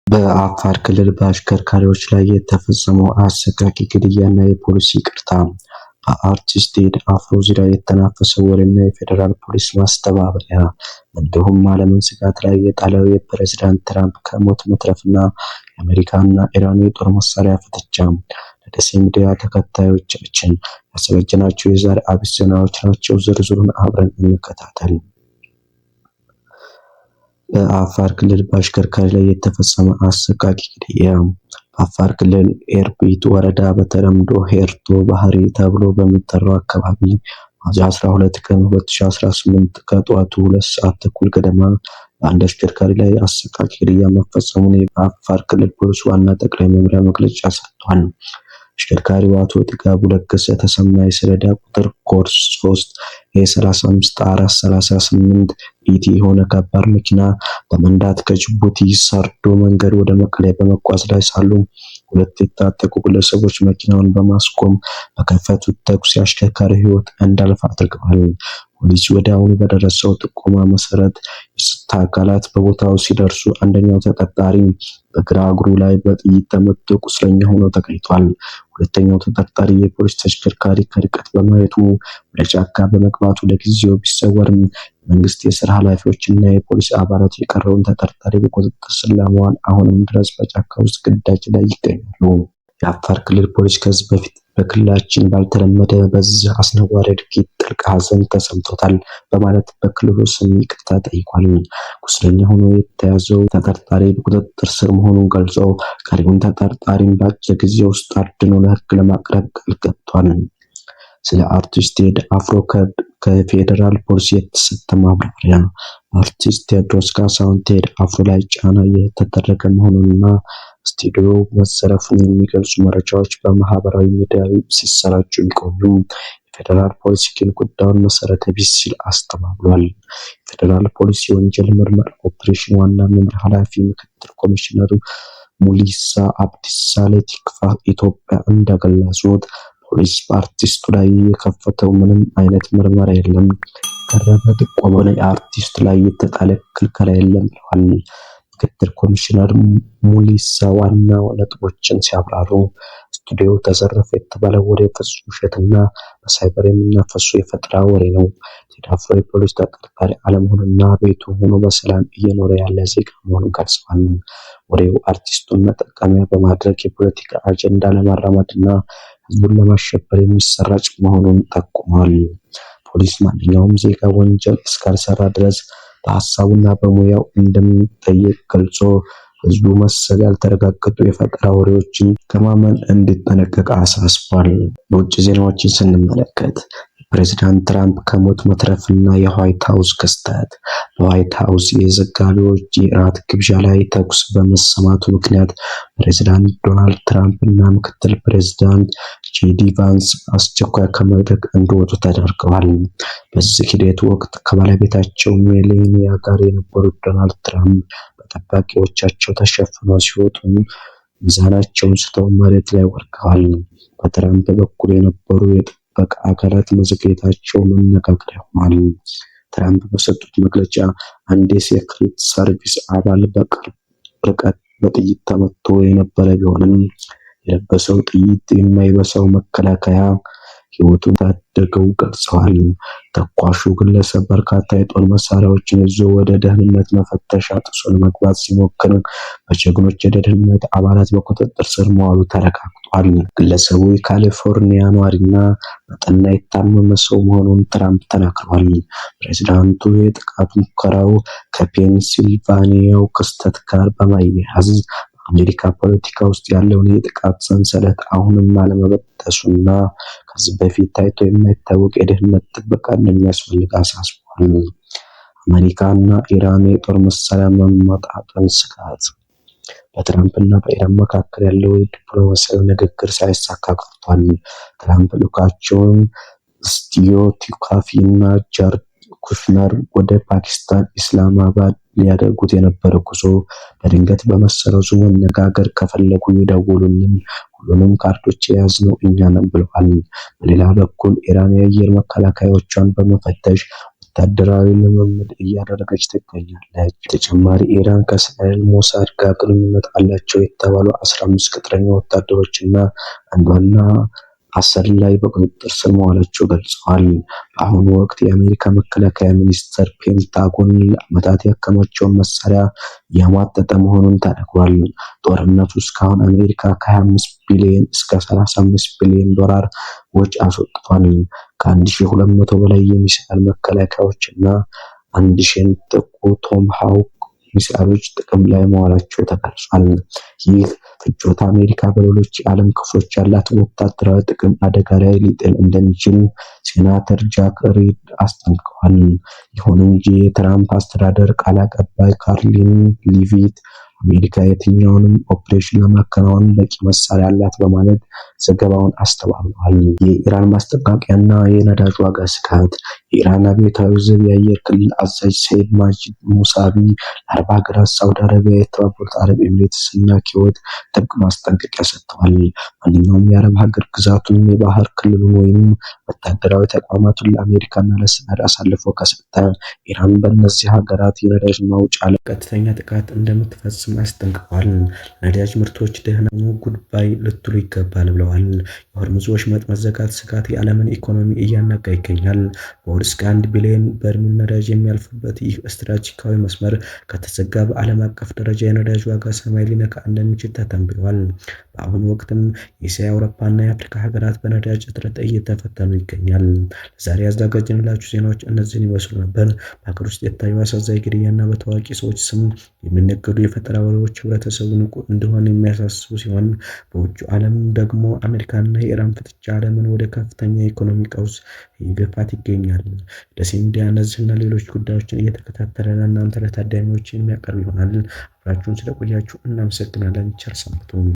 በአፋር ክልል በአሽከርካሪዎች ላይ የተፈጸመው አሰቃቂ ግድያና የፖሊስ ይቅርታ። በአርቲስት ቴዲ አፍሮ ዙሪያ የተናፈሰው ወሬና የፌዴራል ፖሊስ ማስተባበያ፣ እንዲሁም ዓለምን ስጋት ላይ የጣለው የፕሬዝዳንት ትራምፕ ከሞት መትረፍና የአሜሪካና ኢራን የጦር መሳሪያ ፍጥጫ። ለደሴ ሚዲያ ተከታዮቻችን ያዘጋጀናቸው የዛሬ አብይ ዜናዎች ናቸው። ዝርዝሩን አብረን እንከታተል። በአፋር ክልል በአሽከርካሪ ላይ የተፈጸመ አሰቃቂ ግድያ። በአፋር ክልል ኤርቢት ወረዳ በተለምዶ ሄርቶ ባህሪ ተብሎ በሚጠራው አካባቢ ሚያዝያ 12 ቀን 2018 ከጠዋቱ 2 ሰዓት ተኩል ገደማ በአንድ አሽከርካሪ ላይ አሰቃቂ ግድያ መፈጸሙን የአፋር ክልል ፖሊስ ዋና ጠቅላይ መምሪያ መግለጫ ሰጥቷል። አሽከርካሪው አቶ ጥጋቡ ለገሰ ተሰማ የሰሌዳ ቁጥር ኮድ 3 A35438 ኢቲ የሆነ ከባድ መኪና በመንዳት ከጅቡቲ ሰርዶ መንገድ ወደ መቀሌ በመጓዝ ላይ ሳሉ ሁለት የታጠቁ ግለሰቦች መኪናውን በማስቆም በከፈቱት ተኩስ የአሽከርካሪው ሕይወት እንዳልፍ አድርገዋል። ፖሊስ ወዲያውኑ በደረሰው ጥቆማ መሰረት የጸጥታ አካላት በቦታው ሲደርሱ አንደኛው ተጠርጣሪ በግራ እግሩ ላይ በጥይት ተመቶ ቁስለኛ ሆኖ ተገኝቷል። ሁለተኛው ተጠርጣሪ የፖሊስ ተሽከርካሪ ከርቀት በማየቱ ወደ ጫካ በመግባቱ ለጊዜው ቢሰወርም መንግስት የስራ ኃላፊዎችና የፖሊስ አባላት የቀረውን ተጠርጣሪ በቁጥጥር ስር ለማዋል አሁንም ድረስ በጫካ ውስጥ ግዳጅ ላይ ይገኛሉ። የአፋር ክልል ፖሊስ ከዚህ በፊት በክልላችን ባልተለመደ በዚህ አስነዋሪ ድርጊት ጥልቅ ሐዘን ተሰምቶታል በማለት በክልሉ ስም ይቅርታ ጠይቋል። ቁስለኛ ሆኖ የተያዘው ተጠርጣሪ በቁጥጥር ስር መሆኑን ገልጾ ቀሪውን ተጠርጣሪን በአጭር ጊዜ ውስጥ አድኖ ለሕግ ለማቅረብ ቃል ገብቷል። ስለ አርቲስት ቴዲ አፍሮ ከፌዴራል ፖሊስ የተሰጠ ማብራሪያ። አርቲስት ቴዎድሮስ ካሳሁን ቴዲ አፍሮ ላይ ጫና እየተደረገ መሆኑንና ስቱዲዮ መዘረፉን የሚገልጹ መረጃዎች በማህበራዊ ሚዲያ ሲሰራጩ ቢቆዩም የፌዴራል ፖሊስ ግን ጉዳዩን መሰረተ ቢስ ሲል አስተባብሏል። የፌዴራል ፖሊስ የወንጀል ምርመራ ኦፕሬሽን ዋና መምሪያ ኃላፊ ምክትል ኮሚሽነር ሙሊሳ አብዲሳ ለቲክቫህ ኢትዮጵያ እንደገለጹት ፖሊስ በአርቲስቱ ላይ የከፈተው ምንም አይነት ምርመራ የለም፣ ቀረበ ጥቆማ ላይ አርቲስቱ ላይ የተጣለ ክልከላ የለም ብለዋል። ምክትል ኮሚሽነር ሙሊሳ ዋና ነጥቦችን ሲያብራሩ ስቱዲዮ ተዘረፈ የተባለው ወሬ ፍጹም ውሸትና በሳይበር የሚናፈሱ የፈጠራ ወሬ ነው። ቴዲ አፍሮ የፖሊስ ተጠርጣሪ አለመሆኑና ቤቱ ሆኖ በሰላም እየኖረ ያለ ዜጋ መሆኑን ገልጸዋል። ወሬው አርቲስቱን መጠቀሚያ በማድረግ የፖለቲካ አጀንዳ ለማራመድና ህዝቡን ለማሸበር የሚሰራጭ መሆኑን ጠቁሟል። ፖሊስ ማንኛውም ዜጋ ወንጀል እስካልሰራ ድረስ በሐሳቡና በሙያው እንደሚጠየቅ ገልጾ ህዝቡ መሰል ያልተረጋገጡ የፈጠራ ወሬዎችን ከማመን እንዲጠነቀቅ አሳስቧል። የውጭ ዜናዎችን ስንመለከት ፕሬዝዳንት ትራምፕ ከሞት መትረፍና የዋይት ሃውስ ክስተት። በዋይት ሃውስ የዘጋቢዎች የራት ግብዣ ላይ ተኩስ በመሰማቱ ምክንያት ፕሬዝዳንት ዶናልድ ትራምፕ እና ምክትል ፕሬዝዳንት ጄዲ ቫንስ አስቸኳይ ከመድረክ እንዲወጡ ተደርገዋል። በዚህ ሂደት ወቅት ከባለቤታቸው ሜላኒያ ጋር የነበሩት ዶናልድ ትራምፕ በጠባቂዎቻቸው ተሸፍነው ሲወጡ ሚዛናቸውን ስተው መሬት ላይ ወድቀዋል። በትራምፕ በኩል የነበሩ የጥበቃ አካላት መዘግየታቸው መነጋገሪያ ሆኗል። ትራምፕ በሰጡት መግለጫ አንድ የሴክሬት ሰርቪስ አባል በቅርብ ርቀት በጥይት ተመቶ የነበረ ቢሆንም የለበሰው ጥይት የማይበሳው መከላከያ ሕይወቱን ታደገው ገልጸዋል። ተኳሹ ግለሰብ በርካታ የጦር መሳሪያዎችን ይዞ ወደ ደህንነት መፈተሻ ጥሶ ለመግባት ሲሞክር በጀግኖች የደህንነት አባላት በቁጥጥር ስር መዋሉ ተረጋግጧል። ግለሰቡ የካሊፎርኒያ ነዋሪና በጠና የታመመ ሰው መሆኑን ትራምፕ ተናግረዋል። ፕሬዝዳንቱ የጥቃት ሙከራው ከፔንሲልቫኒያው ክስተት ጋር በማያያዝ አሜሪካ ፖለቲካ ውስጥ ያለውን የጥቃት ሰንሰለት አሁንም አለመበጠሱና ከዚህ በፊት ታይቶ የማይታወቅ የደህንነት ጥበቃ እንደሚያስፈልግ አሳስቧል። አሜሪካና ኢራን የጦር መሳሪያ መመጣጠን ስጋት። በትራምፕና በኢራን መካከል ያለው የዲፕሎማሲያዊ ንግግር ሳይሳካ ቀርቷል። ትራምፕ ልዑካቸውን ስቲቭ ዊትኮፍ እና ጃሬድ ኩሽነር ወደ ፓኪስታን ኢስላማባድ ሊያደርጉት የነበረው ጉዞ በድንገት በመሰረዙ መነጋገር ከፈለጉ ይደውሉልን፣ ሁሉንም ካርዶች የያዝነው እኛ ነን ብለዋል። በሌላ በኩል ኢራን የአየር መከላከያዎቿን በመፈተሽ ወታደራዊ ልምምድ እያደረገች ትገኛለች። በተጨማሪ ኢራን ከእስራኤል ሞሳድ ጋር ግንኙነት አላቸው የተባሉ 15 ቅጥረኛ ወታደሮችና አንድ ዋና አሰሪ ላይ በቁጥጥር ስር መዋላቸው ገልጸዋል። በአሁኑ ወቅት የአሜሪካ መከላከያ ሚኒስቴር ፔንታጎን ለዓመታት ያከማቸውን መሳሪያ ያሟጠጠ መሆኑን ተናግሯል። ጦርነቱ እስካሁን አሜሪካ ከ25 ቢሊዮን እስከ 35 ቢሊዮን ዶላር ወጪ አስወጥቷል። ከ1200 በላይ የሚሳኤል መከላከያዎችና 1000 የሚጠጉ ቶማሃውክ ሚሳኤሎች ጥቅም ላይ መዋላቸው ተገልጿል። ይህ ፍጆታ አሜሪካ በሌሎች የዓለም ክፍሎች ያላትን ወታደራዊ ጥቅም አደጋ ላይ ሊጥል እንደሚችል ሴናተር ጃክ ሪድ አስጠንቅቀዋል። ይሁን እንጂ የትራምፕ አስተዳደር ቃል አቀባይ ካሮሊን ሊቪት አሜሪካ የትኛውንም ኦፕሬሽን ለማከናወን በቂ መሳሪያ አላት በማለት ዘገባውን አስተባብለዋል። የኢራን ማስጠንቀቂያና የነዳጅ ዋጋ ስጋት። የኢራን አብዮታዊ ዘብ የአየር ክልል አዛዥ ሰይድ ማጂድ ሙሳቪ ለአረብ ሀገራት ሳውዲ አረቢያ፣ የተባበሩት አረብ ኤሚሬትስ እና ኩዌት ጥብቅ ማስጠንቀቂያ ሰጥተዋል። ማንኛውም የአረብ ሀገር ግዛቱን፣ የባህር ክልሉን ወይም ወታደራዊ ተቋማቱን ለአሜሪካና ለእስራኤል አሳልፎ ከሰጠ ኢራን በእነዚህ ሀገራት የነዳጅ ማውጫ ላይ ቀጥተኛ ጥቃት እንደምትፈጽም አስጠንቅቀዋል። ነዳጅ ምርቶች ደህንነቱ ጉዳይ ልትሉ ይገባል ብለዋል። የሆርሙዝ ወሽመጥ መዘጋት ስጋት የዓለምን ኢኮኖሚ እያናጋ ይገኛል። በወር እስከ 1 ቢሊዮን በርሜል ነዳጅ የሚያልፍበት ይህ ስትራቴጂካዊ መስመር ከተዘጋ በዓለም አቀፍ ደረጃ የነዳጅ ዋጋ ሰማይ ሊነካ እንደሚችል ተተንብዮአል። በአሁኑ ወቅትም የእስያ፣ የአውሮፓና የአፍሪካ ሀገራት በነዳጅ እጥረት እየተፈተኑ ይገኛል። ለዛሬ ያዘጋጀንላችሁ ዜናዎች እነዚህን ይመስሉ ነበር። በሀገር ውስጥ የታዩ አሳዛኝ ግድያና በታዋቂ ሰዎች ስም የሚነገዱ የፈጠራ ወሬዎች ህብረተሰቡ ንቁ እንደሆነ የሚያሳስቡ ሲሆን፣ በውጭ ዓለም ደግሞ አሜሪካና የኢራን ፍጥጫ ዓለምን ወደ ከፍተኛ የኢኮኖሚ ቀውስ እየገፋት ይገኛል። ደሴ ሚዲያ እነዚህና ሌሎች ጉዳዮችን እየተከታተለ ለእናንተ ለታዳሚዎች የሚያቀርብ ይሆናል። አብራችሁን ስለቆያችሁ እናመሰግናለን። ቸር ሰንብቱ።